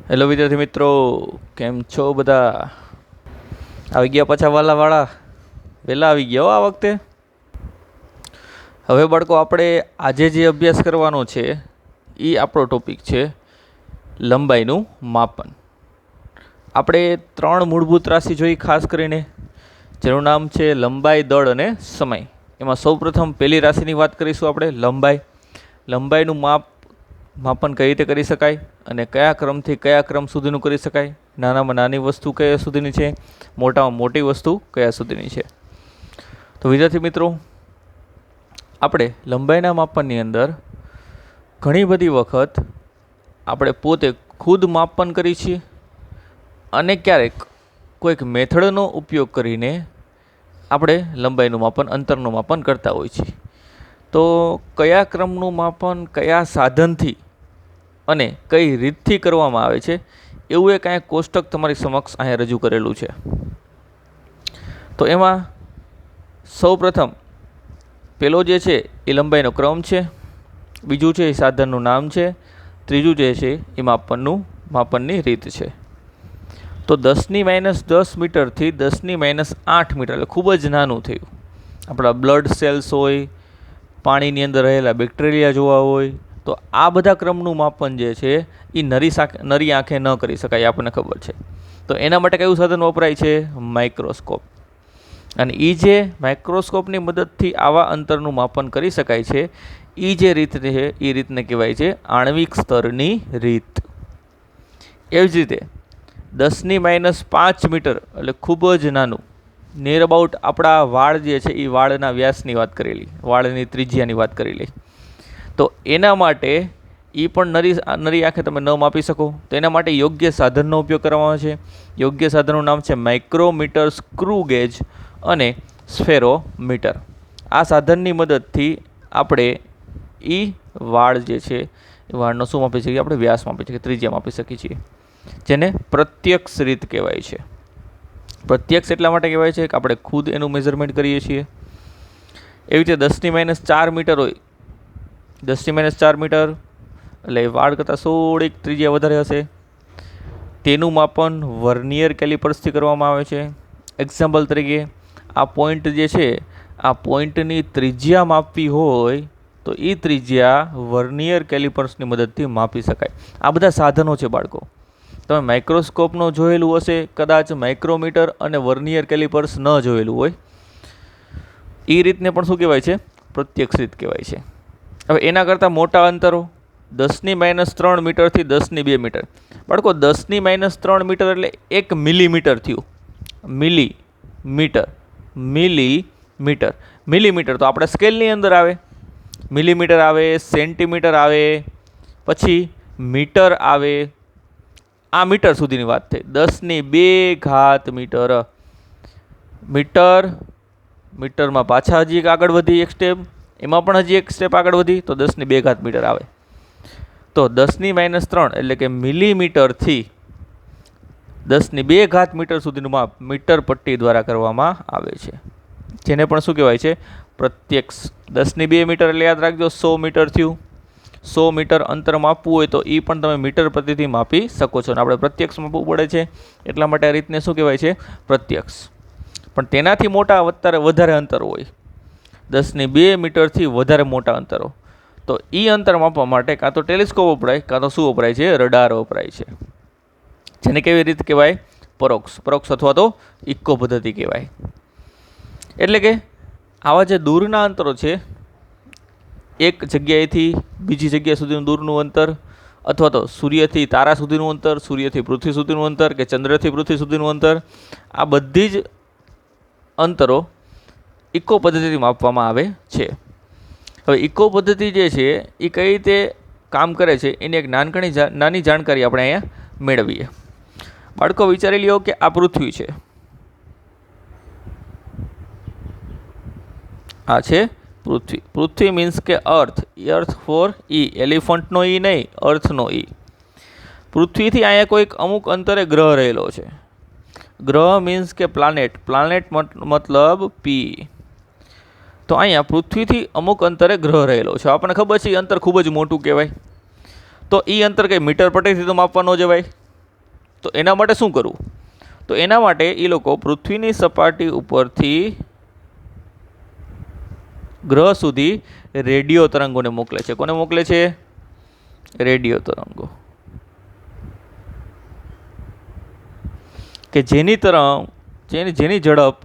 Hello વિદ્યાર્થી મિત્રો, કેમ છો બધા? આવી ગયા પાછા વાલા વહેલા આવી ગયા આ વખતે. હવે બાળકો, આપણે આજે જે અભ્યાસ કરવાનો છે એ આપણો ટોપિક છે લંબાઈનું માપન. આપણે 3 મૂળભૂત રાશિ જોઈ, ખાસ કરીને જેનું નામ છે લંબાઈ, દળ અને સમય. એમાં સૌપ્રથમ પહેલી રાશિની વાત કરીશું આપણે, લંબાઈ. લંબાઈનું માપન કઈ રીતે કરી શકાય અને કયા ક્રમથી કયા ક્રમ સુધીનું કરી શકાય, નાનામાં નાની વસ્તુ કયા સુધીની છે, મોટામાં મોટી વસ્તુ કયા સુધીની છે. તો વિદ્યાર્થી મિત્રો, આપણે લંબાઈના માપનની અંદર ઘણી બધી વખત આપણે પોતે ખુદ માપન કરી છીએ અને ક્યારેક કોઈક મેથડનો ઉપયોગ કરીને આપણે લંબાઈનું માપન, અંતરનું માપન કરતા હોઈએ છીએ. તો કયા ક્રમનું માપન કયા સાધનથી અને કઈ રીતથી કરવામાં આવે છે, એવું એક અહીંયા કોષ્ટક તમારી સમક્ષ અહીંયા રજૂ કરેલું છે. તો એમાં સૌપ્રથમ પેલો જે છે એ લંબાઈનો ક્રમ છે, બીજું છે એ સાધનનું નામ છે, ત્રીજું જે છે એ માપનની રીત છે. તો 10⁻10 મીટરથી 10⁻8 મીટર, એટલે ખૂબ જ નાનું થયું. આપણા બ્લડ સેલ્સ હોય, પાણીની અંદર રહેલા બેક્ટેરિયા જોવા હોય, તો આ બધા ક્રમનું માપન જે છે એ નરી આંખે ન કરી શકાય, આપણને ખબર છે. તો એના માટે કયું સાધન વપરાય છે? માઇક્રોસ્કોપ. અને એ જે માઇક્રોસ્કોપની મદદથી આવા અંતરનું માપન કરી શકાય છે, એ જે રીત છે એ રીતને કહેવાય છે આણ્વિક સ્તરની રીત. એવી જ રીતે 10⁻5 મીટર, એટલે ખૂબ જ નાનું, નિયર અબાઉટ આપણા વાળ જે છે એ વાળના વ્યાસની વાત કરેલી, વાળની ત્રિજ્યાની વાત કરેલી. તો એના માટે એ પણ નરી આંખે તમે ન માપી શકો, તો એના માટે યોગ્ય સાધનનો ઉપયોગ કરવામાં આવે છે. યોગ્ય સાધનનું નામ છે માઇક્રોમીટર, સ્ક્રૂ ગેજ અને સ્ફેરોમીટર. આ સાધનની મદદથી આપણે એ વાળ જે છે એ વાળનો શું માપી શકીએ? આપણે વ્યાસ માપી શકીએ, ત્રિજ્યા માપી શકીએ છીએ, જેને પ્રત્યક્ષ રીત કહેવાય છે. પ્રત્યક્ષ એટલા માટે કહેવાય છે કે આપણે ખુદ એનું મેઝરમેન્ટ કરીએ છીએ. એવી રીતે 10⁻4 મીટર હોય, 10⁻4 મીટર એટલે વાળ કરતાં થોડીક ત્રિજ્યા વધારે હશે. તેનું માપન વર્નિયર કેલિપર્સથી કરવામાં આવે છે. એક્ઝામ્પલ તરીકે, આ પોઈન્ટ જે છે, આ પોઈન્ટની ત્રિજ્યા માપવી હોય તો એ ત્રિજ્યા વર્નિયર કેલિપર્સની મદદથી માપી શકાય. આ બધા સાધનો છે બાળકો. તમે માઇક્રોસ્કોપનો જોયેલું હશે, કદાચ માઇક્રોમીટર અને વર્નિયર કેલિપર્સ ન જોયેલું હોય. એ રીતને પણ શું કહેવાય છે? પ્રત્યક્ષ રીત કહેવાય છે. હવે એના કરતાં મોટા અંતરો, 10⁻3 મીટરથી 10⁻2 મીટર. બાળકો, 10⁻3 મીટર એટલે 1 મિલીમીટર થયું. મિલીમીટર મિલીમીટર તો આપણા સ્કેલની અંદર આવે. મિલીમીટર આવે, સેન્ટીમીટર આવે, પછી મીટર આવે. આ મીટર સુધીની વાત થઈ. 10⁻2 મીટર. મીટરમાં પાછા હજી એક આગળ વધી, એક સ્ટેપ, એમાં પણ હજી એક સ્ટેપ આગળ વધી, તો 10⁻2 મીટર આવે. તો 10⁻3 એટલે કે મિલીમીટરથી 10⁻2 મીટર સુધીનું માપ મીટર પટ્ટી દ્વારા કરવામાં આવે છે, જેને પણ શું કહેવાય છે? પ્રત્યક્ષ. 10⁻2 મીટર એટલે યાદ રાખજો 100 મીટર થયું. 100 મીટર અંતર માપવું હોય તો એ પણ તમે મીટર પ્રતિથી માપી શકો છો. અને આપણે પ્રત્યક્ષ માપવું પડે છે, એટલા માટે આ રીતને શું કહેવાય છે? પ્રત્યક્ષ. પણ તેનાથી મોટા વધારે અંતર હોય, 10⁻2 મીટરથી વધારે મોટા અંતરો, તો એ અંતર માપવા માટે કાં તો ટેલિસ્કોપ વપરાય, કાં તો શું વપરાય છે? રડાર વપરાય છે, જેને કેવી રીત કહેવાય? પરોક્ષ અથવા તો ઇકો પદ્ધતિ કહેવાય. એટલે કે આવા જે દૂરના અંતરો છે, એક જગ્યાએથી બીજી જગ્યા સુધીનું દૂરનું અંતર, અથવા તો સૂર્યથી તારા સુધીનું અંતર, સૂર્યથી પૃથ્વી સુધીનું અંતર, કે ચંદ્રથી પૃથ્વી સુધીનું અંતર, આ બધી જ અંતરો ઇકો પદ્ધતિથી માપવામાં આવે છે. હવે ઇકો પદ્ધતિ જે છે એ કઈ રીતે કામ કરે છે, એની એક નાની જાણકારી આપણે અહીંયા મેળવીએ. બાળકો, વિચારી લ્યો કે આ પૃથ્વી છે, આ છે પૃથ્વી. પૃથ્વી મીન્સ કે અર્થ. અર્થ ફોર ઈ, એલિફન્ટનો ઈ નહીં, અર્થનો ઈ. પૃથ્વીથી અહીંયા કોઈક અમુક અંતરે ગ્રહ રહેલો છે. ગ્રહ મીન્સ કે પ્લાનેટ. પ્લાનેટ મતલબ પી. તો અહીંયા પૃથ્વીથી અમુક અંતરે ગ્રહ રહેલો છે. આપણને ખબર છે એ અંતર ખૂબ જ મોટું કહેવાય. તો એ અંતર કંઈ મીટર પટ્ટીથી તો માપવા ન જવાય. તો એના માટે શું કરવું? તો એના માટે એ લોકો પૃથ્વીની સપાટી ઉપરથી ગ્રહ સુધી રેડિયો તરંગોને મોકલે છે. કોને મોકલે છે? રેડિયો તરંગો, કે જેની ઝડપ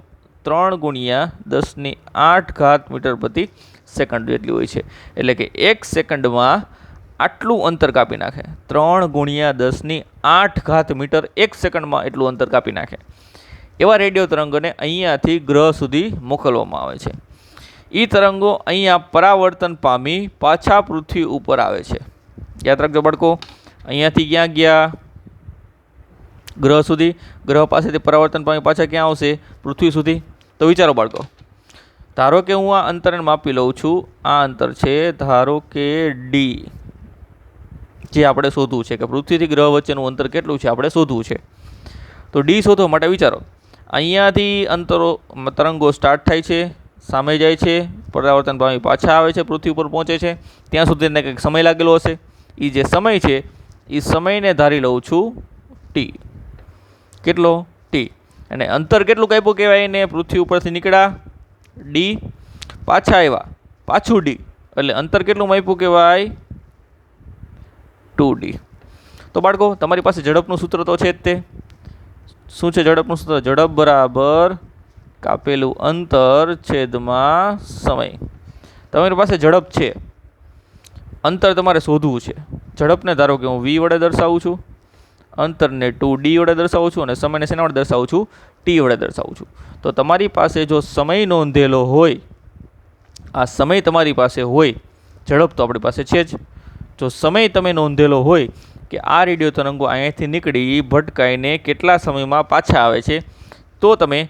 3 × 10⁸ મીટર પ્રતિ સેકન્ડ જેટલી હોય છે. એટલે કે 1 સેકન્ડમાં આટલું અંતર કાપી નાખે. 3 × 10⁸ મીટર 1 સેકન્ડમાં એટલું અંતર કાપી નાખે એવા રેડિયો તરંગોને અહીંયાથી ગ્રહ સુધી મોકલવામાં આવે છે. એ તરંગો અહીંયા પરાવર્તન પામી પાછા પૃથ્વી ઉપર આવે છે. યાદ રાખજો બાળકો, અહીંયાથી ક્યાં ગયા? ગ્રહ સુધી. ગ્રહ પાસેથી પરાવર્તન પામી પાછા ક્યાં આવશે? પૃથ્વી સુધી. તો વિચારો બાળકો, ધારો કે હું આ અંતરને માપી લઉં છું. આ અંતર છે ધારો કે ડી, જે આપણે શોધવું છે કે પૃથ્વીથી ગ્રહ વચ્ચેનું અંતર કેટલું છે આપણે શોધવું છે. તો ડી શોધવા માટે વિચારો, અહીંયાથી અંતરો તરંગો સ્ટાર્ટ થાય છે, સામે જાય છે, પરાવર્તન પામી પાછા આવે છે, પૃથ્વી ઉપર પહોંચે છે. ત્યાં સુધીને કંઈક સમય લાગેલો હશે. એ જે સમય છે એ સમયને ધારી લઉં છું ટી. કેટલો? ટી. અને અંતર કેટલું કાપ્યું કહેવાય એને? પૃથ્વી ઉપરથી નીકળ્યા ડી, પાછા આવ્યા પાછું ડી, એટલે અંતર કેટલું માપ્યું કહેવાય? 2D. તો બાળકો, તમારી પાસે ઝડપનું સૂત્ર તો છે જ. તે શું છે ઝડપનું સૂત્ર? ઝડપ બરાબર કાપેલું અંતર છેદમાં સમય. તમારી પાસે ઝડપ છે, અંતર તમારે શોધવું છે. ઝડપને ધારો કે હું v વડે દર્શાવું છું, અંતરને 2D વડે દર્શાવું છું અને સમયને શેના વડે દર્શાવું છું? t વડે દર્શાવું છું. તો તમારી પાસે જો સમય નોંધેલો હોય, આ સમય તમારી પાસે હોય, ઝડપ તો આપણી પાસે છે જ. જો સમય તમે નોંધેલો હોય કે આ રેડિયો તરંગો અહીંયાથી નીકળી ભટકાઈને કેટલા સમયમાં પાછા આવે છે, તો તમે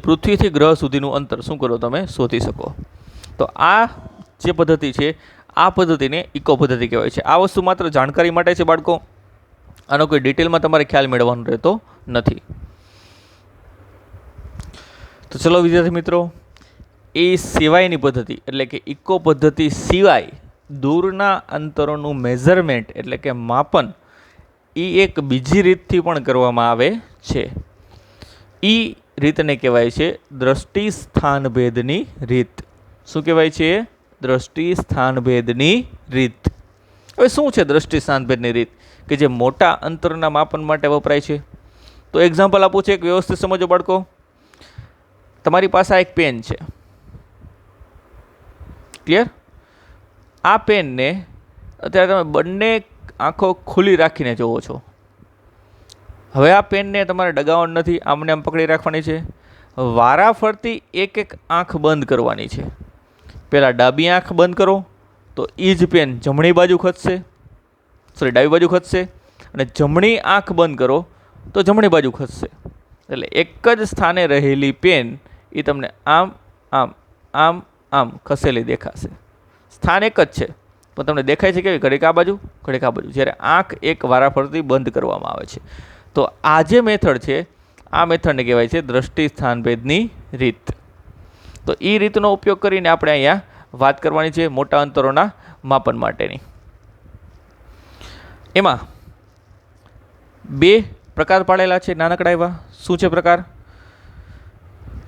પૃથ્વીથી ગ્રહ સુધીનું અંતર શું કરો? તમે શોધી શકો. તો આ જે પદ્ધતિ છે, આ પદ્ધતિને ઇકો પદ્ધતિ કહેવાય છે. આ વસ્તુ માત્ર જાણકારી માટે છે બાળકો, આનો કોઈ ડિટેલમાં તમારે ખ્યાલ મેળવવાનો રહેતો નથી. તો ચલો વિદ્યાર્થી મિત્રો, એ સિવાયની પદ્ધતિ એટલે કે ઇકો પદ્ધતિ સિવાય દૂરના અંતરોનું મેઝરમેન્ટ એટલે કે માપન એ એક બીજી રીતથી પણ કરવામાં આવે છે. એ રીતને કહેવાય છે દ્રષ્ટિ સ્થાનભેદની રીત. શું કહેવાય છે? દ્રષ્ટિ સ્થાનભેદની રીત. હવે શું છે દ્રષ્ટિ સ્થાનભેદની રીત કે જે મોટા અંતરના માપન માટે વપરાય છે? તો એક્ઝામ્પલ આપું છું, એક વ્યવસ્થિત સમજો બાળકો. તમારી પાસે આ એક પેન છે, ક્લિયર? આ પેનને અત્યારે તમે બંને આંખો ખુલ્લી રાખીને જોવો છો. હવે આ પેનને તમારે ડગાવવાનું નથી, આમને આમ પકડી રાખવાની છે. વારાફરતી એક એક આંખ બંધ કરવાની છે. પહેલાં ડાબી આંખ બંધ કરો તો એ જ પેન જમણી બાજુ ખસશે, ડાબી બાજુ ખસશે, અને જમણી આંખ બંધ કરો તો જમણી બાજુ ખસશે. એટલે એક જ સ્થાને રહેલી પેન એ તમને આમ આમ આમ આમ ખસેલી દેખાશે. સ્થાન એક જ છે પણ તમને દેખાય છે કેવી? ઘડીક આ બાજુ ઘડીક આ બાજુ, જ્યારે આંખ એક વારાફરતી બંધ કરવામાં આવે છે. તો આ જે મેથડ છે, આ મેથડને કહેવાય છે દ્રષ્ટિ સ્થાનભેદની રીત. તો એ રીતનો ઉપયોગ કરીને આપણે અહીંયા વાત કરવાની છે મોટા અંતરોના માપન માટેની. એમાં 2 પ્રકાર પાડેલા છે નાનકડા એવા. શું છે પ્રકાર?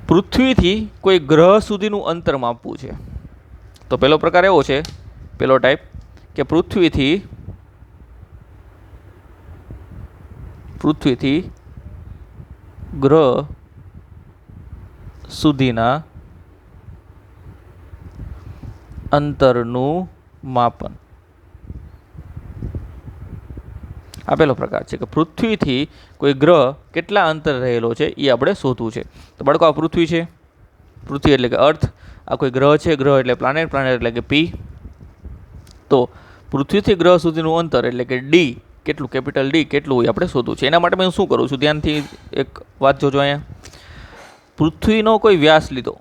પૃથ્વીથી કોઈ ગ્રહ સુધીનું અંતર માપવું છે. તો પહેલો પ્રકાર એવો છે, પહેલો ટાઈપ, કે પૃથ્વીથી ગ્રહ સુધીના અંતરનું માપન. આ પહેલો પ્રકાર છે કે પૃથ્વીથી કોઈ ગ્રહ કેટલા અંતર રહેલો છે એ આપણે શોધવું છે. તો બાળકો, આ પૃથ્વી છે, પૃથ્વી એટલે કે અર્થ. આ કોઈ ગ્રહ છે, ગ્રહ એટલે પ્લાનેટ, પ્લાનેટ એટલે કે પી. તો પૃથ્વીથી ગ્રહ સુધીનું અંતર એટલે કે ડી કેટલું, કેપિટલ ડી કેટલું હોય આપણે શોધવું છે. એના માટે હું શું કરું છું? ધ્યાનથી એક વાત જોજો. અહીંયા પૃથ્વીનો કોઈ વ્યાસ લીધો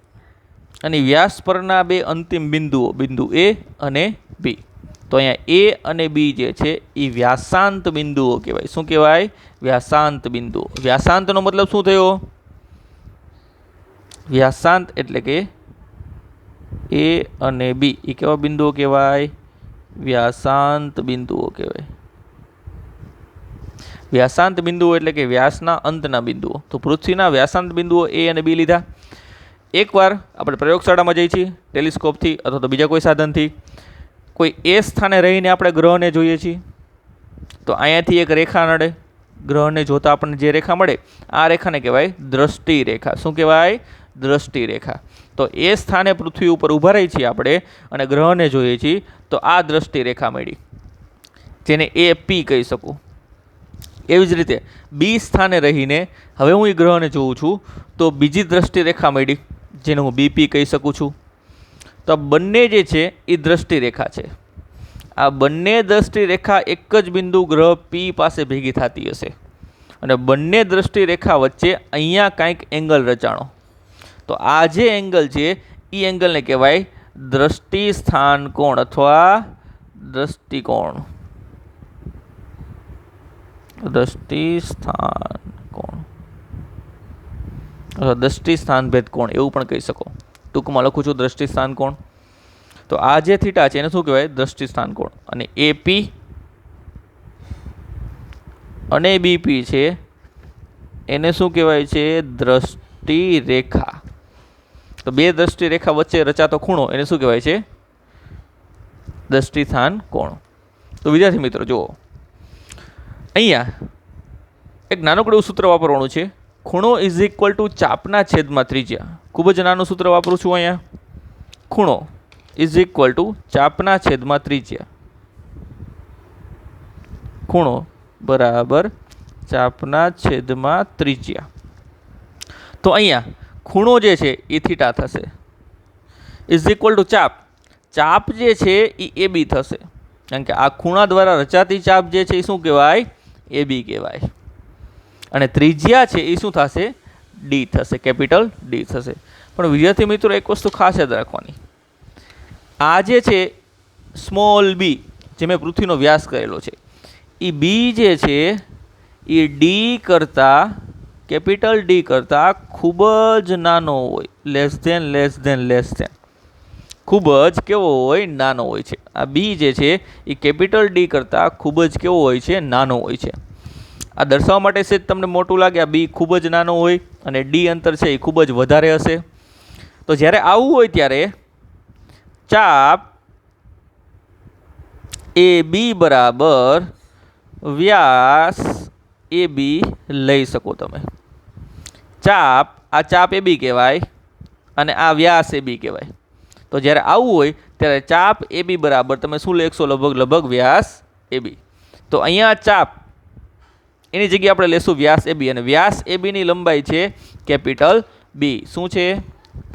અને વ્યાસ પરના 2 અંતિમ બિંદુઓ, બિંદુ એ અને બી. તો અહીંયા એ અને બી જે છે એ વ્યાસાંત બિંદુઓ કહેવાય. શું કહેવાય? વ્યાસાંત બિંદુઓ. વ્યાસાંતનો મતલબ શું થયો? વ્યાસાંત એટલે કે એ અને બી એ કેવા બિંદુઓ કહેવાય? વ્યાસાંત બિંદુઓ કહેવાય. વ્યાસાંત બિંદુઓ એટલે કે વ્યાસના અંતના બિંદુઓ. તો પૃથ્વીના વ્યાસાંત બિંદુઓ એ અને બી લીધા. એકવાર આપણે પ્રયોગશાળામાં જઈએ છીએ ટેલિસ્કોપથી અથવા તો બીજા કોઈ સાધનથી, કોઈ એ સ્થાને રહીને આપણે ગ્રહને જોઈએ છીએ. તો અહીંયાથી એક રેખા નડે, ગ્રહને જોતા આપણને જે રેખા મળે આ રેખાને કહેવાય દ્રષ્ટિ રેખા. શું કહેવાય? દ્રષ્ટિ રેખા. તો એ સ્થાને પૃથ્વી ઉપર ઊભા રહી છીએ આપણે અને ગ્રહને જોઈએ છીએ, તો આ દ્રષ્ટિ રેખા મળી, જેને એ પી કહી શકું. એવી જ રીતે બી સ્થાને રહીને હવે હું એ ગ્રહને જોઉં છું, તો બીજી દ્રષ્ટિ રેખા મળી, જેને હું બીપી કહી શકું છું. તો આ બંને જે છે એ દ્રષ્ટિ રેખા છે. આ બંને દ્રષ્ટિ રેખા એક જ બિંદુ ગ્રહ પી પાસે ભેગી થતી હશે અને બંને દ્રષ્ટિ રેખા વચ્ચે અહીંયા કાંઈક એંગલ રચાણો. તો આ જે એંગલ છે એ એંગલને કહેવાય દ્રષ્ટિ સ્થાન કોણ અથવા દ્રષ્ટિકોણ. દ્રષ્ટિ સ્થાન કોણ અથવા દ્રષ્ટિ સ્થાન ભેદ કોણ એવું પણ કહી શકો. ટૂંકમાં લખું છું દ્રષ્ટિ સ્થાન કોણ. તો આ જે થીટા છે એને શું કહેવાય? દ્રષ્ટિ સ્થાન કોણ. અને એપી અને બીપી છે એને શું કહેવાય છે? દ્રષ્ટિ રેખા. તો બે દ્રષ્ટિ રેખા વચ્ચે રચાતો ખૂણો એને શું કહેવાય છે? દ્રષ્ટિ સ્થાન કોણ. તો વિદ્યાર્થી મિત્રો જુઓ, અહીંયા એક નાનકડું સૂત્ર વાપરવાનું છે. ખૂણો ઇઝ ઇક્વલ ટુ ચાપના છેદમાં ત્રિજ્યા. ખૂબ જ નાનું સૂત્ર વાપરું છું અહીંયા. ખૂણો ઇઝ ઇક્વલ ટુ ચાપના છેદમાં ત્રિજ્યા. ખૂણો બરાબર ચાપના છેદમાં ત્રિજ્યા. તો અહીંયા ખૂણો જે છે એ થીટા થશે, ઇઝ ઇક્વલ ટુ ચાપ. ચાપ જે છે એ એ બી થશે, કારણ કે આ ખૂણા દ્વારા રચાતી ચાપ જે છે એ શું કહેવાય? એ બી કહેવાય. અને ત્રિજ્યા છે એ શું થશે? ડી થશે, કેપિટલ ડી થશે. પણ વિદ્યાર્થી મિત્રો એક વસ્તુ ખાસ યાદ રાખવાની, આ જે છે સ્મોલ બી જે મેં પૃથ્વીનો વ્યાસ કરેલો છે એ બી જે છે એ ડી કરતાં, કેપિટલ ડી કરતાં ખૂબ જ નાનો હોય, લેસ ધેન ખૂબ જ કેવો હોય? નાનો હોય છે. આ બી જે છે એ કેપિટલ ડી કરતાં ખૂબ જ કેવો હોય છે? નાનો હોય છે. આ દર્શાવવા માટે છે તમને મોટું લાગે, આ બી ખૂબ જ નાનો હોય અને ડી અંતર છે એ ખૂબ જ વધારે હશે. તો જ્યારે આવું હોય ત્યારે ચાપ એ બી બરાબર વ્યાસ એ બી લઈ શકો તમે. આ ચાપ એ બી કહેવાય અને આ વ્યાસ એ બી કહેવાય. તો જ્યારે આવું હોય ત્યારે ચાપ એ બી બરાબર તમે શું લેખશો? લગભગ વ્યાસ એ બી. તો અહીંયા ચાપ એની જગ્યાએ આપણે લેશું વ્યાસ એ બી, અને વ્યાસ એ બીની લંબાઈ છે કેપિટલ બી. શું છે?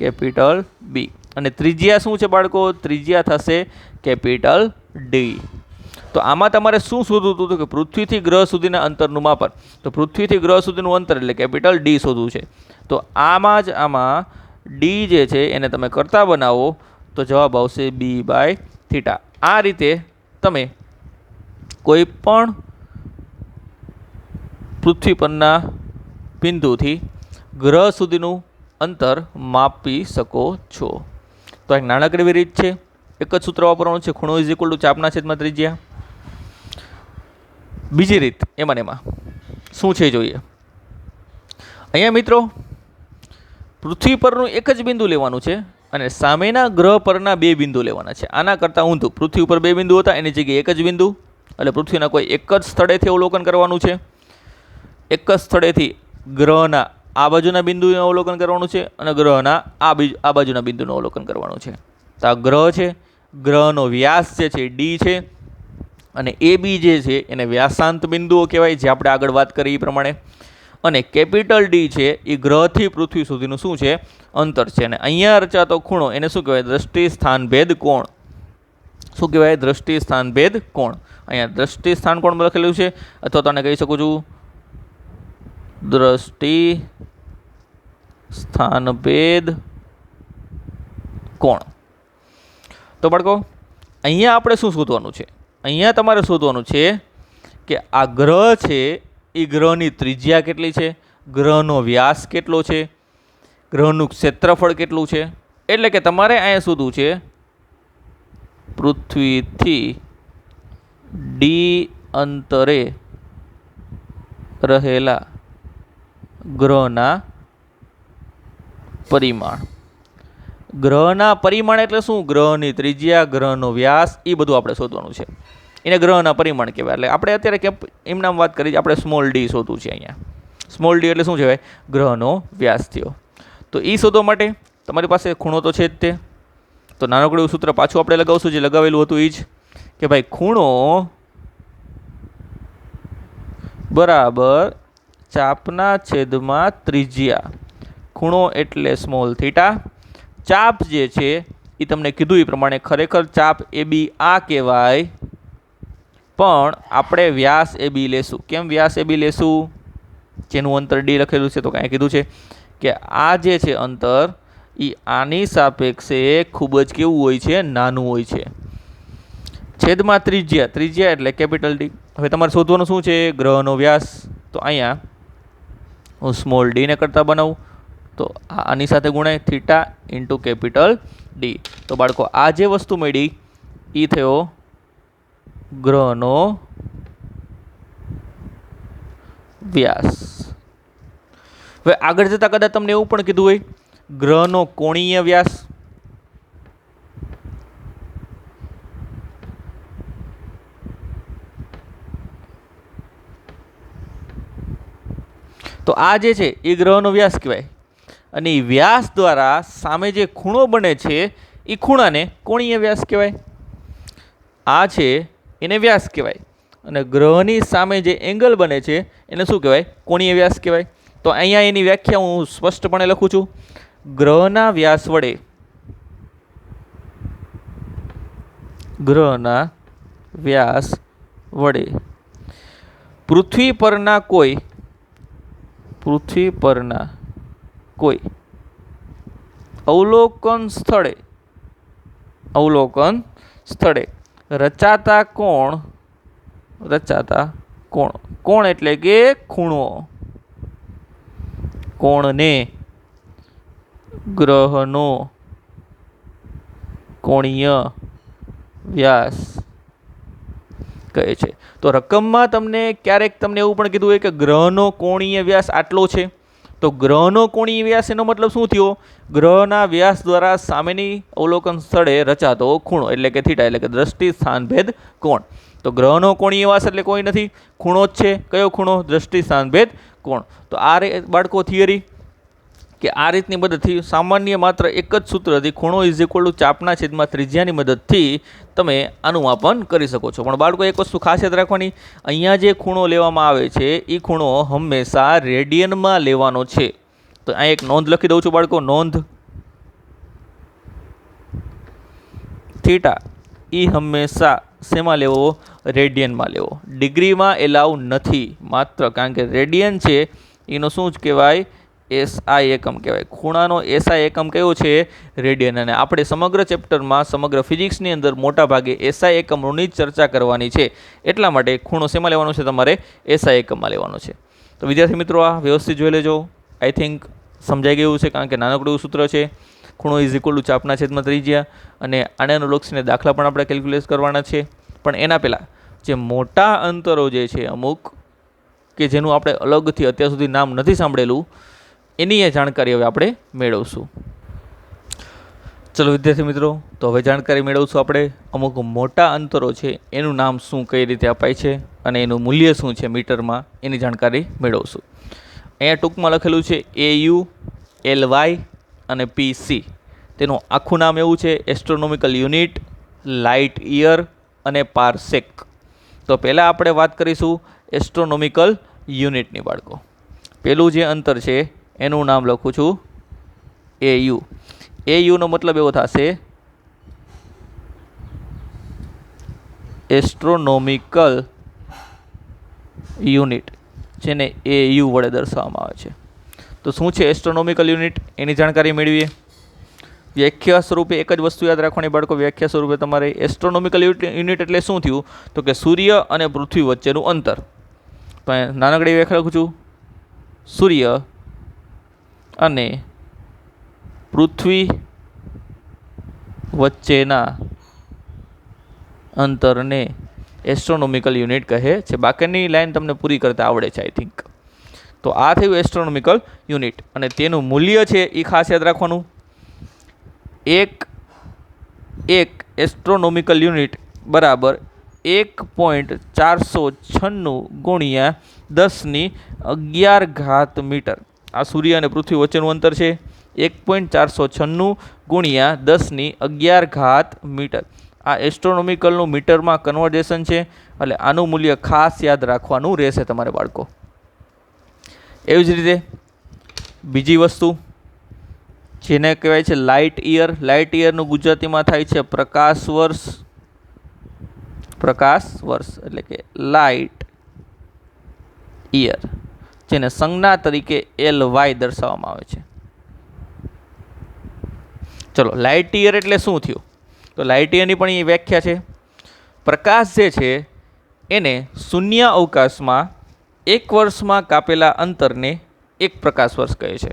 Capital B. અને ત્રિજ્યા શું છે બાળકો? ત્રિજ્યા થશે કેપિટલ ડી. તો આમાં તમારે શું શોધવું હતું? કે પૃથ્વીથી ગ્રહ સુધીના અંતરનું માપન. તો પૃથ્વીથી ગ્રહ સુધીનું અંતર એટલે કેપિટલ ડી શોધવું છે. તો આમાં ડી જે છે એને તમે કરતા બનાવો તો જવાબ આવશે બી બાય થીટા. આ રીતે તમે કોઈ પણ પૃથ્વી પરના બિંદુથી ગ્રહ સુધીનું અંતર માપી શકો છો. તો એક નાનકડી એવી રીત છે, એક જ સૂત્ર વાપરવાનું છે, ખૂણો ઇઝ ઇક્વલ ટુ ચાપના છેદમાં ત્રિજ્યા. બીજી રીત એમાં શું છે જોઈએ. અહીંયા મિત્રો પૃથ્વી પરનું એક જ બિંદુ લેવાનું છે અને સામેના ગ્રહ પરના બે બિંદુ લેવાના છે. આના કરતાં ઊંધું, પૃથ્વી ઉપર બે બિંદુ હતા એની જગ્યાએ એક જ બિંદુ, એટલે પૃથ્વીના કોઈ એક જ સ્થળેથી અવલોકન કરવાનું છે. એક જ સ્થળેથી ગ્રહના આ બાજુના બિંદુનું અવલોકન કરવાનું છે અને ગ્રહના આ બાજુના બિંદુનું અવલોકન કરવાનું છે. તો આ ગ્રહ છે, ગ્રહનો વ્યાસ જે છે ડી છે અને એ બી જે છે એને વ્યાસાંત બિંદુઓ કહેવાય, જે આપણે આગળ વાત કરી એ પ્રમાણે. અને કેપિટલ ડી છે એ ગ્રહથી પૃથ્વી સુધીનું શું છે? અંતર છે. અને અહીંયા રચાતો ખૂણો એને શું કહેવાય? દ્રષ્ટિ સ્થાન ભેદ કોણ. શું કહેવાય? દ્રષ્ટિ સ્થાન ભેદ કોણ. અહીંયા દ્રષ્ટિ સ્થાન કોણ લખેલું છે, અથવા તો આને કહી શકું છું દ્રષ્ટિ સ્થાનભેદ કોણ. તો બાળકો અહીંયા આપણે શું શોધવાનું છે? અહીંયા તમારે શોધવાનું છે કે આ ગ્રહ છે એ ગ્રહની ત્રિજ્યા કેટલી છે, ગ્રહનો વ્યાસ કેટલો છે, ગ્રહનું ક્ષેત્રફળ કેટલું છે. એટલે કે તમારે અહીંયા શોધવું છે પૃથ્વીથી ડી અંતરે રહેલા ગ્રહના પરિમાણ. ગ્રહના પરિમાણ એટલે શું? ગ્રહની ત્રિજ્યા, ગ્રહનો વ્યાસ, એ બધું આપણે શોધવાનું છે. એને ગ્રહના પરિમાણ કહેવાય. એટલે આપણે અત્યારે એમનામ વાત કરી, આપણે સ્મોલ ડી શોધવું છે. અહીંયા સ્મોલ ડી એટલે શું કહેવાય? ગ્રહનો વ્યાસ થયો. તો એ શોધવા માટે તમારી પાસે ખૂણો તો છે જ તે. તો નાનકડું એવું સૂત્ર પાછું આપણે લગાવશું, જે લગાવેલું હતું એ જ, કે ભાઈ ખૂણો બરાબર ચાપના છેદમાં ત્રિજ્યા. ખૂણો એટલે સ્મોલ થીટા. ચાપ જે છે એ તમને કીધું એ પ્રમાણે ખરેખર ચાપ એ બી આ કહેવાય, પણ આપણે વ્યાસ એ બી લેશું. કેમ વ્યાસ એ બી લેશું? જેનું અંતર ડી લખેલું છે, તો કાંઈ કીધું છે કે આ જે છે અંતર એ આની સાપેક્ષે ખૂબ જ કેવું હોય છે? નાનું હોય છે. છેદમાં ત્રિજ્યા, ત્રિજ્યા એટલે કેપિટલ ડી. હવે તમારે શોધવાનું શું છે? ગ્રહનો વ્યાસ. તો અહીંયા હું સ્મોલ ડીને કરતાં બનાવું તો આની સાથે ગુણાય થીટા ઇન્ટુ કેપિટલ ડી. તો બાળકો આ જે વસ્તુ મળી એ થયો ગ્રહનો વ્યાસ. હવે આગળ જતાં કદાચ તમને એવું પણ કીધું હોય ગ્રહનો કોણીય વ્યાસ. તો આ જે છે એ ગ્રહનો વ્યાસ કહેવાય, અને એ વ્યાસ દ્વારા સામે જે ખૂણો બને છે એ ખૂણાને કોણીય વ્યાસ કહેવાય. આ છે એને વ્યાસ કહેવાય, અને ગ્રહની સામે જે એંગલ બને છે એને શું કહેવાય? કોણીય વ્યાસ કહેવાય. તો અહીંયા એની વ્યાખ્યા હું સ્પષ્ટપણે લખું છું. ગ્રહના વ્યાસ વડે, ગ્રહના વ્યાસ વડે પૃથ્વી પરના કોઈ અવલોકન સ્થળે રચાતા કોણ એટલે કે ખૂણો, કોણને ગ્રહનો કોણીય વ્યાસ કહે છે. તો રકમમાં તમને ક્યારેક તમને એવું પણ કીધું હોય કે ગ્રહનો કોણીય વ્યાસ આટલો છે. તો ગ્રહનો કોણીય વ્યાસ એનો મતલબ શું થયો? ગ્રહના વ્યાસ દ્વારા સામેની અવલોકન સ્થળે રચાતો ખૂણો એટલે કે થીટા, એટલે કે દ્રષ્ટિ સ્થાનભેદ કોણ. તો ગ્રહનો કોણીય વ્યાસ એટલે કોઈ નથી, ખૂણો જ છે. કયો ખૂણો? દ્રષ્ટિ સ્થાનભેદ કોણ. તો આ બાળકો થિયરી કે આ રીતની મદદથી સામાન્ય માત્ર એક જ સૂત્રથી ખૂણો ઇઝ ઇક્વલ ટુ ચાપના છેદમાં ત્રિજ્યાની મદદથી તમે આનું માપન કરી શકો છો. પણ બાળકો એક વસ્તુ ખાસ યાદ રાખવાની, અહીંયા જે ખૂણો લેવામાં આવે છે એ ખૂણો હંમેશા રેડિયનમાં લેવાનો છે. તો અહીં એક નોંધ લખી દઉં છું બાળકો, નોંધ. થીટા એ હંમેશા શેમાં લેવો? રેડિયનમાં લેવો. ડિગ્રીમાં એલાઉ નથી, માત્ર કારણ કે રેડિયન છે એનો શું જ કહેવાય? એસઆઈ એકમ કહેવાય. ખૂણાનો એસઆઈ એકમ કયો છે? રેડિયન. અને આપણે સમગ્ર ચેપ્ટરમાં, સમગ્ર ફિઝિક્સની અંદર મોટા ભાગે એસઆઈ એકમોની જ ચર્ચા કરવાની છે. એટલા માટે ખૂણો શેમાં લેવાનો છે? તમારે એસઆઈ એકમમાં લેવાનો છે. તો વિદ્યાર્થી મિત્રો આ વ્યવસ્થિત જોઈ લેજો. આઈ થિંક સમજાઈ ગયું છે, કારણ કે નાનકડું એવું સૂત્ર છે. ખૂણો ઇઝ ઇક્વલ ટુ ચાપના છેદમાં ત્રિજ્યા, અને આને અનુલક્ષીને દાખલા પણ આપણે કેલ્ક્યુલેટ કરવાના છે. પણ એના પહેલાં જે મોટા અંતરો જે છે અમુક, કે જેનું આપણે અલગથી અત્યાર સુધી નામ નથી સાંભળેલું, એની એ જાણકારી હવે આપણે મેળવશું. ચલો વિદ્યાર્થી મિત્રો, તો હવે જાણકારી મેળવશું આપણે અમુક મોટા અંતરો છે એનું નામ શું, કઈ રીતે અપાય છે અને એનું મૂલ્ય શું છે મીટરમાં, એની જાણકારી મેળવશું. અહીંયા ટૂંકમાં લખેલું છે AU, LY અને PC. તેનું આખું નામ એવું છે એસ્ટ્રોનોમિકલ યુનિટ, લાઇટ યર અને પારસેક. તો પહેલાં આપણે વાત કરીશું એસ્ટ્રોનોમિકલ યુનિટની બાળકો. પહેલું જે અંતર છે એનું નામ લખું છું AU. AUનો મતલબ એવો થશે એસ્ટ્રોનોમિકલ યુનિટ, જેને AU વડે દર્શાવવામાં આવે છે. તો શું છે એસ્ટ્રોનોમિકલ યુનિટ, એની જાણકારી મેળવીએ. વ્યાખ્યા સ્વરૂપે એક જ વસ્તુ યાદ રાખવાની બાળકો. વ્યાખ્યા સ્વરૂપે તમારે એસ્ટ્રોનોમિકલ યુનિટ એટલે શું થયું? તો કે સૂર્ય અને પૃથ્વી વચ્ચેનું અંતર. તો નાનકડી વ્યાખ્યા લખું છું, સૂર્ય અને પૃથ્વી વચ્ચેના અંતરને એસ્ટ્રોનોમિકલ યુનિટ કહે છે. બાકીની લાઈન તમને પૂરી કરતા આવડે છે આઈ થિંક. તો આ થયું એસ્ટ્રોનોમિકલ યુનિટ અને તેનું મૂલ્ય છે એ ખાસ યાદ રાખવાનું. એક એસ્ટ્રોનોમિકલ યુનિટ બરાબર 1.496 ગુણ્યા 10^11 મીટર. આ સૂર્ય અને પૃથ્વી વચ્ચેનું અંતર છે 1.496 ગુણ્યા 10^11 મીટર. આ એસ્ટ્રોનોમિકલનું મીટરમાં કન્વર્ઝેશન છે એટલે આનું મૂલ્ય ખાસ યાદ રાખવાનું રહેશે તમારે બાળકો. એવી જ રીતે બીજી વસ્તુ જેને કહેવાય છે લાઇટ યર. લાઇટ યરનું ગુજરાતીમાં થાય છે પ્રકાશ વર્ષ. પ્રકાશ વર્ષ એટલે કે લાઇટ યર, જેને સંજ્ઞા તરીકે LY દર્શાવવામાં આવે છે. ચલો, લાઇટ યર એટલે શું થયું? તો લાઇટ યરની પણ એ વ્યાખ્યા છે. પ્રકાશ જે છે એને શૂન્ય અવકાશમાં એક વર્ષમાં કાપેલા અંતરને એક પ્રકાશ વર્ષ કહે છે.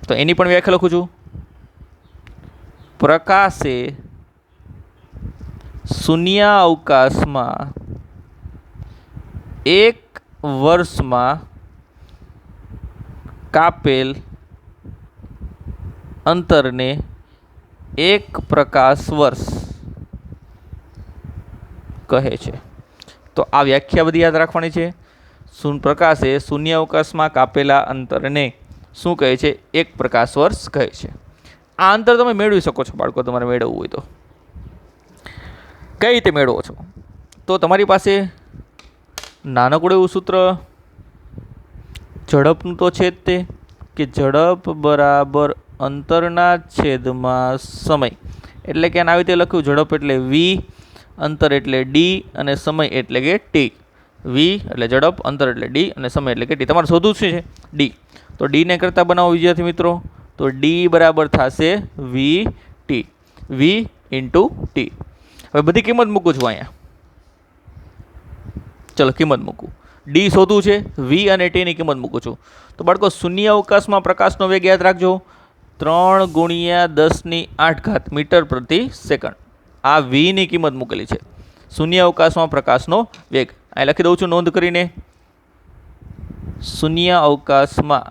તો એની પણ વ્યાખ્યા લખું છું. પ્રકાશે શૂન્ય અવકાશમાં એક વર્ષમાં કાપેલ અંતરને એક પ્રકાશ વર્ષ કહે છે. તો આ વ્યાખ્યા બધી યાદ રાખવાની છે. પ્રકાશે શૂન્ય અવકાશમાં કાપેલા અંતરને શું કહે છે? એક પ્રકાશ વર્ષ કહે છે. આ અંતર તમે મેળવી શકો છો બાળકો, તમારે મેળવવું હોય તો. કઈ રીતે મેળવો છો? તો તમારી પાસે નાનકડું એવું સૂત્ર ઝડપનું તો છે જ તે, કે ઝડપ બરાબર અંતરના છેદમાં સમય. એટલે કે આવી રીતે લખ્યું, ઝડપ એટલે v, અંતર એટલે d અને સમય એટલે કે t. v એટલે ઝડપ, અંતર એટલે d અને સમય એટલે કે t. તમારે શોધવું શું છે? d. તો d ને કરતા બનાવો વિદ્યાર્થી મિત્રો. તો d બરાબર થશે vt. v into t. હવે બધી કિંમત મૂકું છું અહીંયા. ચલો કિંમત મૂકું. d શોધવું છે, v અને t ની કિંમત મૂકું છું. તો બાળકો શૂન્ય અવકાશમાં પ્રકાશનો વેગ યાદ રાખજો, 3 × 10⁸ મીટર પ્રતિ સેકન્ડ. આ v ની કિંમત મૂકેલી છે. શૂન્ય અવકાશમાં પ્રકાશનો વેગ અહીં લખી દઉં છું નોંધ કરીને. શૂન્ય અવકાશમાં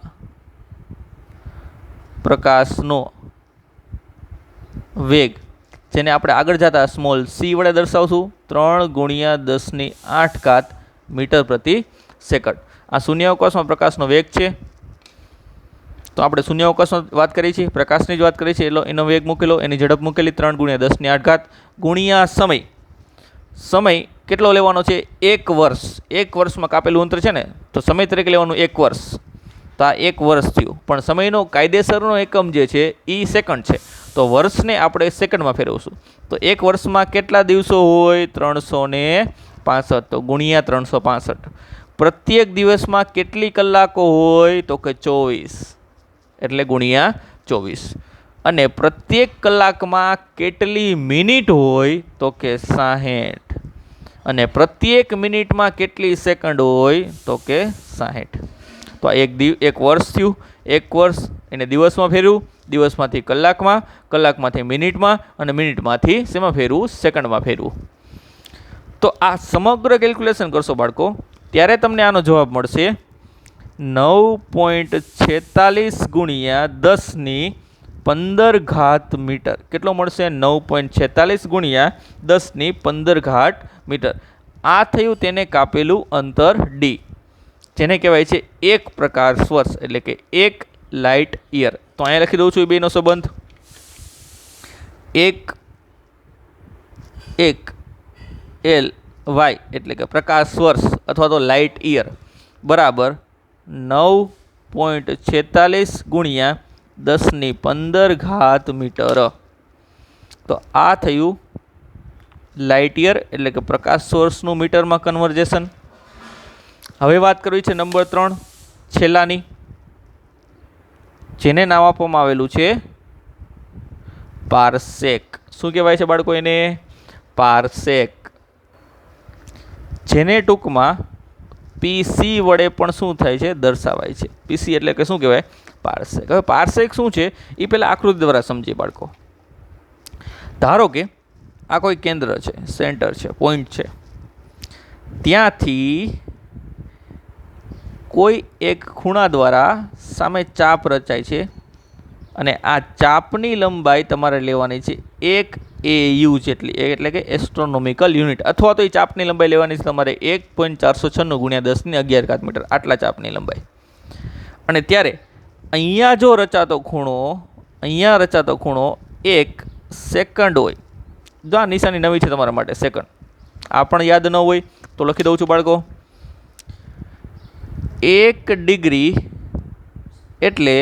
પ્રકાશનો વેગ, જેને આપણે આગળ જતા સ્મોલ c વડે દર્શાવશું, 3 × 10⁸ મીટર પ્રતિ સેકન્ડ. આ શૂન્ય અવકાશમાં પ્રકાશનો વેગ છે. તો આપણે શૂન્ય અવકાશની વાત કરી છે, પ્રકાશની જ વાત કરી છે, એટલે એનો વેગ મૂકેલો, એની ઝડપ મૂકેલી 3 × 10⁸ ગુણ્યા સમય. સમય કેટલો લેવાનો છે? 1 વર્ષ. 1 વર્ષમાં કાપેલું અંતર છે ને, તો સમય તરીકે લેવાનું 1 વર્ષ. તો આ 1 વર્ષ થયું. પણ સમયનો કાયદેસરનો એકમ જે છે એ સેકન્ડ છે. તો વર્ષને આપણે સેકન્ડમાં ફેરવશું. તો 1 વર્ષમાં કેટલા દિવસો હોય? 365. તો ગુણ્યા 365. પ્રત્યેક દિવસમાં કેટલી કલાકો હોય? તો કે 24. એટલે ગુણ્યા 24. અને પ્રત્યેક કલાકમાં કેટલી મિનિટ હોય? તો કે 60. અને પ્રત્યેક મિનિટમાં કેટલી સેકન્ડ હોય? તો કે 60. તો આ એક વર્ષ થયું. 1 વર્ષ એને દિવસમાં ફેરવ્યું, દિવસમાંથી કલાકમાં, કલાકમાંથી મિનિટમાં અને મિનિટમાંથી શેમાં ફેરવું? સેકન્ડમાં ફેરવું. તો આ સમગ્ર કેલ્ક્યુલેશન કરશો બાળકો, ત્યારે તમને આનો જવાબ મળશે 9.46 ગુણ્યા 10⁻15 મીટર. કેટલો મળશે? 9.46 ગુણ્યા 10⁻15 મીટર. આ થયું તેને કાપેલું અંતર d, જેને કહેવાય છે 1 પ્રકાશ વર્ષ એટલે કે 1 લાઇટ યર. તો અહીંયા લખી દઉં છું એ બેનો સંબંધ. 1 LY એટલે કે પ્રકાશ વર્ષ અથવા તો લાઇટ યર બરાબર 9.46 ગુણ્યા 10⁻15 મીટર. તો આ થયું લાઇટ યર એટલે કે પ્રકાશ વર્ષનું મીટરમાં કન્વર્ઝેશન. હવે વાત કરવી છે નંબર 3 છેલ્લાની, જેને નામ આપવામાં આવેલું છે પારસેક. શું કહેવાય છે બાળકો એને? પારસેક. જેને ટૂંકમાં PC વડે પણ શું થાય છે? દર્શાવાય છે. PC એટલે કે શું કહેવાય? પારસેક. હવે પારસેક શું છે એ પહેલાં આકૃતિ દ્વારા સમજીએ બાળકો. ધારો કે આ કોઈ કેન્દ્ર છે, સેન્ટર છે, પોઈન્ટ છે, ત્યાંથી કોઈ એક ખૂણા દ્વારા સામે ચાપ રચાય છે અને આ ચાપની લંબાઈ તમારે લેવાની છે 1 AU જેટલી, એટલે કે એસ્ટ્રોનોમિકલ યુનિટ, અથવા તો એ ચાપની લંબાઈ લેવાની છે તમારે 1.496 ગુણ્યા 10^11 મીટર, આટલા ચાપની લંબાઈ. અને ત્યારે અહીંયા જો રચાતો ખૂણો 1 સેકન્ડ હોય. જો આ નિશાની નવી છે તમારા માટે, સેકન્ડ. આ પણ યાદ ન હોય તો લખી દઉં છું બાળકો. 1 ડિગ્રી એટલે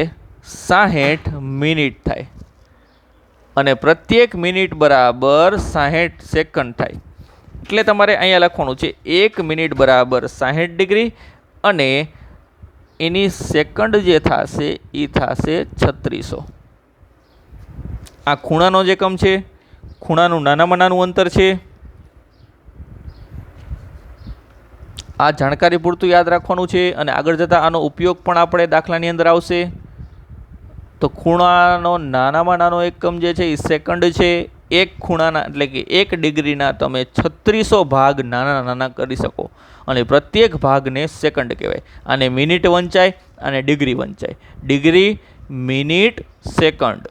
60 મિનિટ થાય અને પ્રત્યેક મિનિટ બરાબર 60 સેકન્ડ થાય. એટલે તમારે અહીંયા લખવાનું છે 1 મિનિટ બરાબર 60 ડિગ્રી અને એની સેકન્ડ જે થશે એ થશે 3600. આ ખૂણાનો જે એકમ છે, ખૂણાનું નાનામાં નાનું અંતર છે. આ જાણકારી પૂરતું યાદ રાખવાનું છે અને આગળ જતાં આનો ઉપયોગ પણ આપણે દાખલાની અંદર આવશે. તો ખૂણાનો નાનામાં નાનો એકમ જે છે એ સેકન્ડ છે. એક ખૂણાના એટલે કે 1 ડિગ્રીના તમે 3600 ભાગ નાના નાના કરી શકો અને પ્રત્યેક ભાગને સેકન્ડ કહેવાય. આને મિનિટ વંચાય અને ડિગ્રી વંચાય. Degree, minute, second.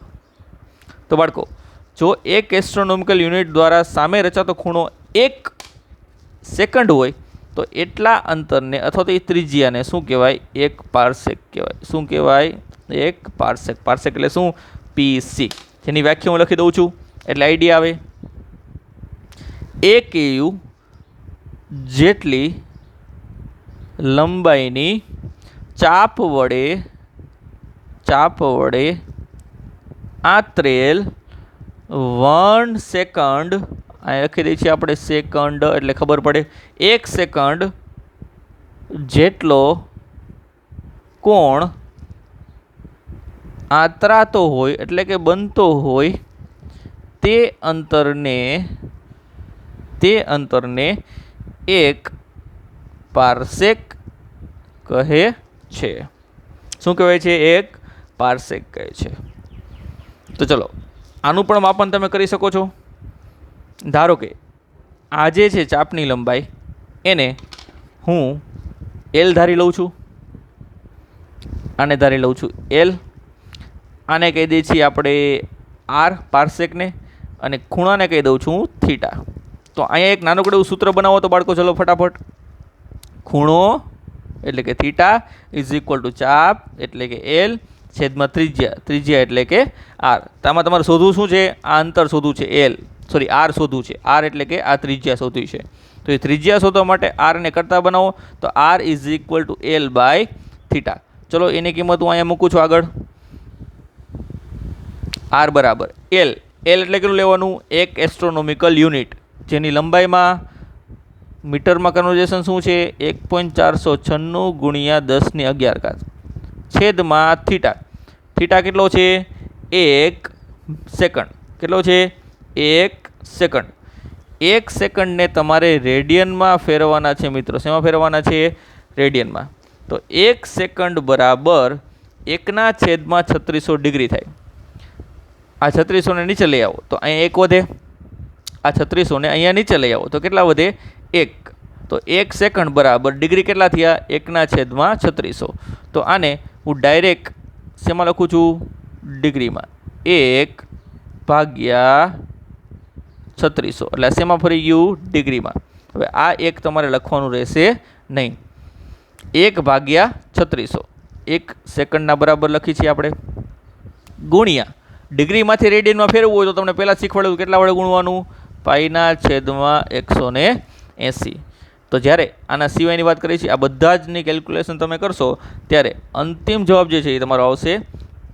તો બાળકો, જો એક એસ્ટ્રોનોમિકલ યુનિટ દ્વારા સામે રચાતો ખૂણો 1 સેકન્ડ હોય તો એટલા અંતરને અથવા તો એ ત્રિજ્યાને શું કહેવાય? 1 પાર્સેક કહેવાય. શું કહેવાય? 1 પાર્સેક. પાર્સેક એટલે શું? PC. જેની વ્યાખ્યા હું લખી દઉં છું એટલે આઈડિયા આવે. 1 AU જેટલી લંબાઈની ચાપ વડે આંતરેલ 1 સેકન્ડ, અહીં લખી દઈએ છીએ આપણે સેકન્ડ એટલે ખબર પડે, 1 સેકન્ડ જેટલો કોણ આંતરાતો હોય એટલે કે બનતો હોય તે અંતરને 1 પાર્સેક કહે છે. શું કહેવાય છે? 1 પાર્સેક કહે છે. તો ચલો, આનું પણ માપન તમે કરી શકો છો. ધારો કે આ જે છે ચાપની લંબાઈ, એને હું L ધારી લઉં છું, આને ધારી લઉં છું L. આને કહી દઈએ છીએ આપણે R પાર્સેકને અને ખૂણાને કહી દઉં છું થીટા. તો અહીંયા એક નાનકડું એવું સૂત્ર બનાવો તો બાળકો, ચલો ફટાફટ. ખૂણો એટલે કે થીટા ઇઝ ઇક્વલ ટુ ચાપ એટલે કે L છેદમાં ત્રિજ્યા એટલે કે R. આમાં તમારે શોધવું શું છે? આ અંતર શોધવું છે R શોધવું છે. R એટલે કે આ ત્રિજ્યા શોધવી છે. તો એ ત્રિજ્યા શોધવા માટે R ને કરતા બનાવો તો R is equal to L by theta. ચલો એની કિંમત હું અહીંયા મૂકું છું આગળ. R બરાબર L. L એટલે કેટલું લેવાનું? 1 એસ્ટ્રોનોમિકલ યુનિટ, જેની લંબાઈમાં મીટરમાં કન્વર્ઝેશન શું છે? 1.496 ગુણ્યા 10^11 છેદમાં થીટા. થીટા કેટલો છે? 1 સેકન્ડ. કેટલો છે? 1 સેકન્ડ. 1 સેકન્ડને તમારે રેડિયનમાં ફેરવવાના છે મિત્રો. શેમાં ફેરવવાના છે? રેડિયનમાં. તો 1 સેકન્ડ બરાબર 1/3600 ડિગ્રી થાય. આ 3600ને નીચે લઈ આવો તો અહીંયા 1 વધે. આ 3600ને અહીંયા નીચે લઈ આવો તો કેટલા વધે? 1. તો 1 સેકન્ડ બરાબર ડિગ્રી કેટલા થયા? 1/3600. તો આને હું ડાયરેક્ટ શેમાં લખું છું? ડિગ્રીમાં. 1/3600 એટલે શેમાં ફરી ગયું? ડિગ્રીમાં. હવે આ એક તમારે લખવાનું રહેશે નહીં. 1/3600 1 સેકન્ડના બરાબર લખી છીએ આપણે, ગુણ્યા ડિગ્રીમાંથી રેડિયનમાં ફેરવવું હોય તો તમને પહેલાં શીખવાડ્યું કેટલા વડે ગુણવાનું? π/180. તો જ્યારે આના સિવાયની વાત કરીએ છીએ, આ બધા જની કેલ્ક્યુલેશન તમે કરશો ત્યારે અંતિમ જવાબ જે છે એ તમારો આવશે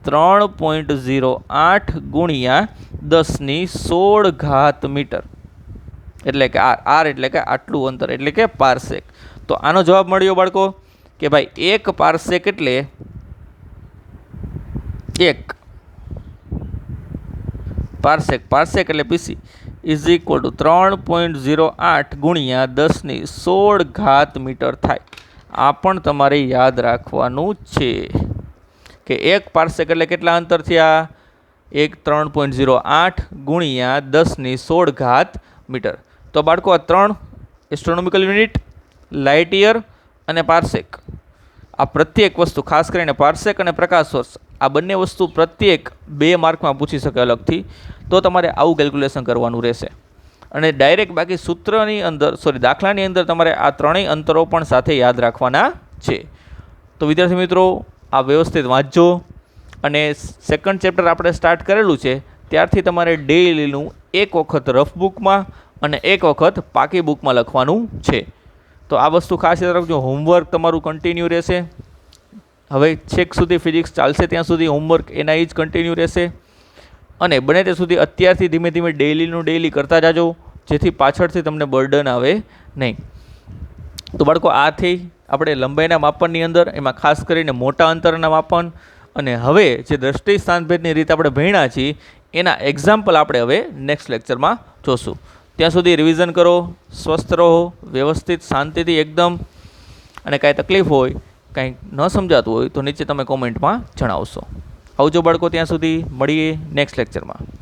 3.08 ગુણ્યા 1016 મીટર. એટલે કે R એટલે કે આટલું અંતર એટલે કે પાર્સેક. તો આનો જવાબ મળ્યો બાળકો કે ભાઈ 1 પાર્સેક એટલે 1 પાર્સેક. પાર્સેક એટલે PC ઇઝ ઇક્વલ ટુ 3.08 ગુણ્યા 1016 મીટર થાય. આ પણ તમારે યાદ રાખવાનું છે કે 1 પાર્સેક એટલે કેટલા અંતર થયા? 3.08 ગુણ્યા 1016 મીટર. તો બાળકો, આ 3 એસ્ટ્રોનોમિકલ યુનિટ, લાઇટ યર અને પાર્સેક, આ પ્રત્યેક વસ્તુ ખાસ કરીને પાર્સેક અને પ્રકાશ વર્ષ આ બંને વસ્તુ પ્રત્યેક 2 માર્કમાં પૂછી શકે અલગથી, તો તમારે આવું કેલ્ક્યુલેશન કરવાનું રહેશે. અને ડાયરેક્ટ બાકી સૂત્રની અંદર દાખલાની અંદર તમારે આ ત્રણેય અંતરો પણ સાથે યાદ રાખવાના છે. તો વિદ્યાર્થી મિત્રો આ વ્યવસ્થિત વાંચજો. અને સેકન્ડ ચેપ્ટર આપણે સ્ટાર્ટ કરેલું છે ત્યારથી તમારે ડેઈલીનું એક વખત રફ બુકમાં અને એક વખત પાકી બુકમાં લખવાનું છે. તો આ વસ્તુ ખાસ યાદ રાખજો. હોમવર્ક તમારું કન્ટિન્યુ રહેશે. હવે છેક સુધી ફિઝિક્સ ચાલશે ત્યાં સુધી હોમવર્ક એના જ કન્ટિન્યુ રહેશે. અને બને ત્યાં સુધી અત્યારથી ધીમે ધીમે ડેઈલી કરતા જાજો, જેથી પાછળથી તમને બર્ડન આવે નહીં. તો બાળકો આ થઈ આપણે લંબાઈના માપનની અંદર, એમાં ખાસ કરીને મોટા અંતરના માપન અને હવે જે દ્રષ્ટિ સ્થાનભેદની રીત આપણે ભણ્યા છીએ એના એક્ઝામ્પલ આપણે હવે નેક્સ્ટ લેક્ચરમાં જોશું. ત્યાં સુધી રિવિઝન કરો, સ્વસ્થ રહો, વ્યવસ્થિત શાંતિથી એકદમ. અને કાંઈ તકલીફ હોય, કાંઈ ન સમજાતું હોય તો નીચે તમે કોમેન્ટમાં જણાવશો. આવજો બાળકો, ત્યાં સુધી મળીએ નેક્સ્ટ લેક્ચરમાં.